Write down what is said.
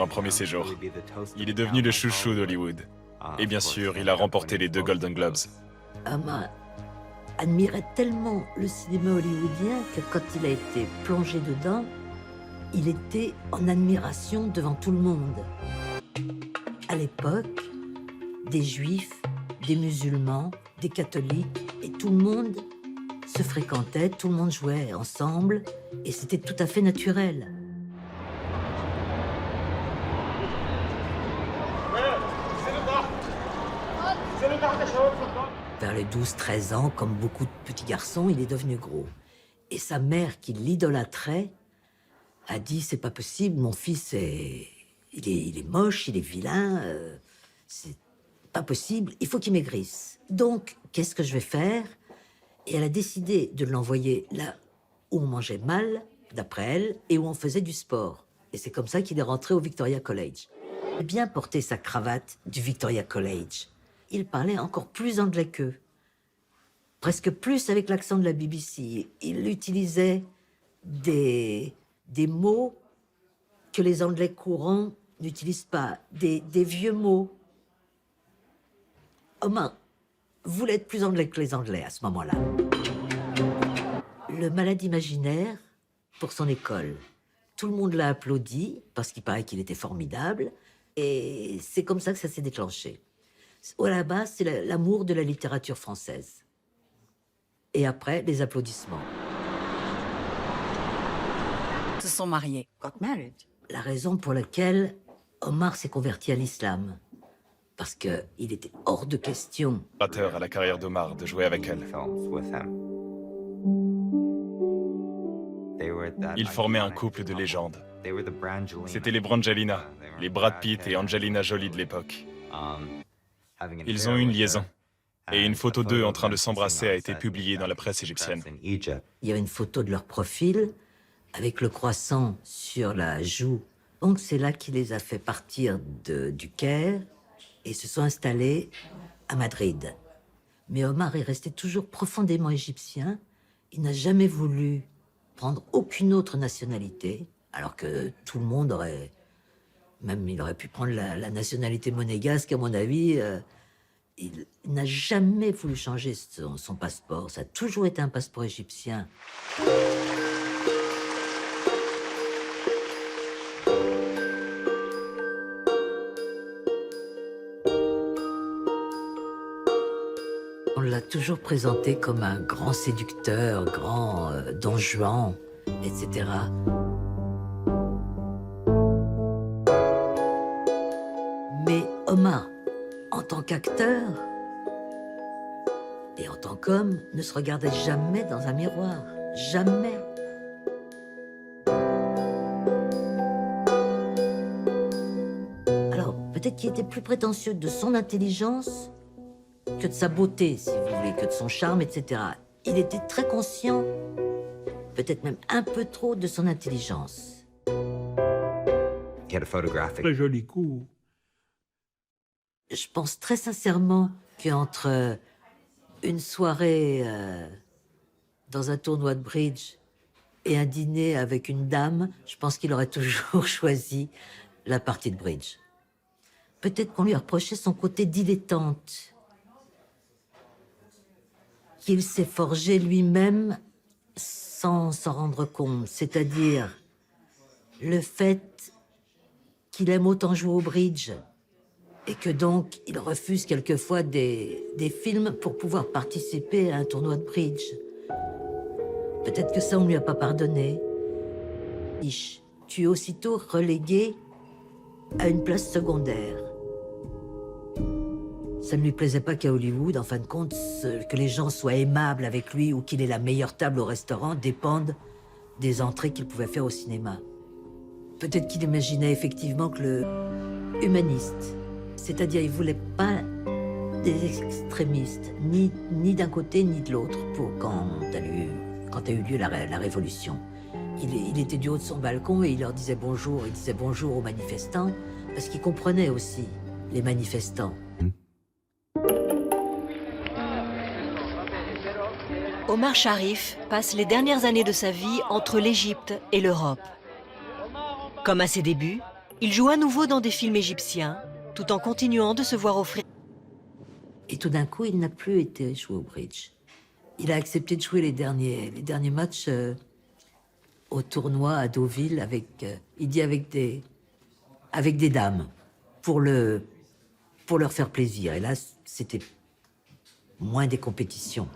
un premier séjour. Il est devenu le chouchou d'Hollywood. Et bien sûr, il a remporté les 2 Golden Globes. Omar admirait tellement le cinéma hollywoodien que quand il a été plongé dedans, il était en admiration devant tout le monde. À l'époque, des juifs, des musulmans, des catholiques, et tout le monde se fréquentait, tout le monde jouait ensemble, et c'était tout à fait naturel. Vers les 12-13 ans, comme beaucoup de petits garçons, il est devenu gros. Et sa mère, qui l'idolâtrait, a dit « C'est pas possible, mon fils il est moche, il est vilain, c'est pas possible, il faut qu'il maigrisse. Donc, qu'est-ce que je vais faire ?» Et elle a décidé de l'envoyer là où on mangeait mal, d'après elle, et où on faisait du sport. Et c'est comme ça qu'il est rentré au Victoria College. Il a bien porté sa cravate du Victoria College. Il parlait encore plus anglais qu'eux. Presque plus avec l'accent de la BBC. Il utilisait des mots que les Anglais courants n'utilisent pas. Des vieux mots. Omar voulait être plus anglais que les Anglais à ce moment-là. Le malade imaginaire pour son école. Tout le monde l'a applaudi parce qu'il paraît qu'il était formidable. Et c'est comme ça que ça s'est déclenché. À la base, c'est l'amour de la littérature française. Et après, les applaudissements. Se sont mariés. La raison pour laquelle Omar s'est converti à l'islam. Parce qu'il était hors de question. Orateur à la carrière d'Omar de jouer avec elle. Ils formaient un couple de légende. C'était les Brangelina, les Brad Pitt et Angelina Jolie de l'époque. Ils ont eu une liaison. Et une photo d'eux en train de s'embrasser a été publiée dans la presse égyptienne. Il y avait une photo de leur profil avec le croissant sur la joue. Donc c'est là qu'il les a fait partir du Caire et se sont installés à Madrid. Mais Omar est resté toujours profondément égyptien. Il n'a jamais voulu prendre aucune autre nationalité, alors que tout le monde aurait... Même il aurait pu prendre la nationalité monégasque, à mon avis. Il n'a jamais voulu changer son passeport. Ça a toujours été un passeport égyptien. On l'a toujours présenté comme un grand séducteur, grand Don Juan, etc. Mais Omar, en tant qu'acteur et en tant qu'homme, ne se regardait jamais dans un miroir. Jamais. Alors, peut-être qu'il était plus prétentieux de son intelligence que de sa beauté, si vous voulez, que de son charme, etc. Il était très conscient, peut-être même un peu trop, de son intelligence. Très joli coup. Je pense très sincèrement qu'entre une soirée dans un tournoi de bridge et un dîner avec une dame, je pense qu'il aurait toujours choisi la partie de bridge. Peut-être qu'on lui reprochait son côté dilettante, qu'il s'est forgé lui-même sans s'en rendre compte, c'est-à-dire le fait qu'il aime autant jouer au bridge et que donc il refuse quelquefois des films pour pouvoir participer à un tournoi de bridge. Peut-être que ça, on ne lui a pas pardonné. Tu es aussitôt relégué à une place secondaire. Ça ne lui plaisait pas qu'à Hollywood, en fin de compte, que les gens soient aimables avec lui ou qu'il ait la meilleure table au restaurant dépendent des entrées qu'il pouvait faire au cinéma. Peut-être qu'il imaginait effectivement que le humaniste, c'est-à-dire il voulait pas des extrémistes, ni d'un côté ni de l'autre, pour quand a eu lieu la Révolution. Il était du haut de son balcon et il leur disait bonjour, il disait bonjour aux manifestants, parce qu'il comprenait aussi les manifestants. Omar Sharif passe les dernières années de sa vie entre l'Égypte et l'Europe. Comme à ses débuts, Il joue à nouveau dans des films égyptiens, tout en continuant de se voir offrir. Et tout d'un coup, il n'a plus été joué au bridge. Il a accepté de jouer les derniers matchs au tournoi à Deauville avec des dames pour leur faire plaisir. Et là, c'était moins des compétitions.